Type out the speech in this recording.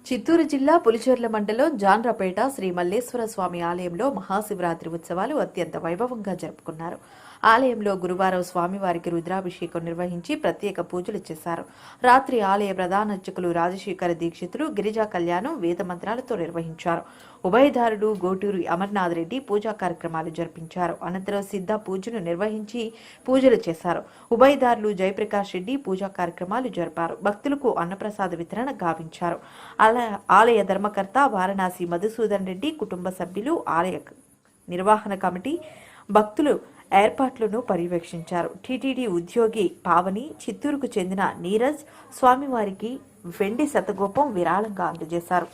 చిత్తూరు జిల్లా పులిచెర్ల మండలం జాన్రపేట శ్రీ మల్లేశ్వర స్వామి ఆలయంలో మహాశివరాత్రి ఉత్సవాలు అత్యంత వైభవంగా జరుపుకున్నారు. ఆలయంలో గురువారం స్వామివారికి రుద్రాభిషేకం నిర్వహించి ప్రత్యేక పూజలు చేశారు. రాత్రి ఆలయ ప్రధాన అర్చకులు రాజశేఖర దీక్షితులు గిరిజా కళ్యాణం వేద మంత్రాలతో నిర్వహించారు. ఉభయదారుడు గోటూరు అమర్నాథ్ రెడ్డి పూజా కార్యక్రమాలు జరిపించారు. అనంతరం సిద్ధ పూజను నిర్వహించి పూజలు చేశారు. ఉభయదారులు జయప్రకాష్ రెడ్డి పూజా కార్యక్రమాలు జరిపారు. భక్తులకు అన్నప్రసాద వితరణ గావించారు. ఆలయ ధర్మకర్త వారణాసి మధుసూదన్ రెడ్డి కుటుంబ సభ్యులు, ఆలయ నిర్వహణ కమిటీ, భక్తులు ఏర్పాట్లను పర్యవేక్షించారు. టీటీడీ ఉద్యోగి పావని, చిత్తూరుకు చెందిన నీరజ్ స్వామివారికి వెండి శతగోపం విరాళంగా అందజేశారు.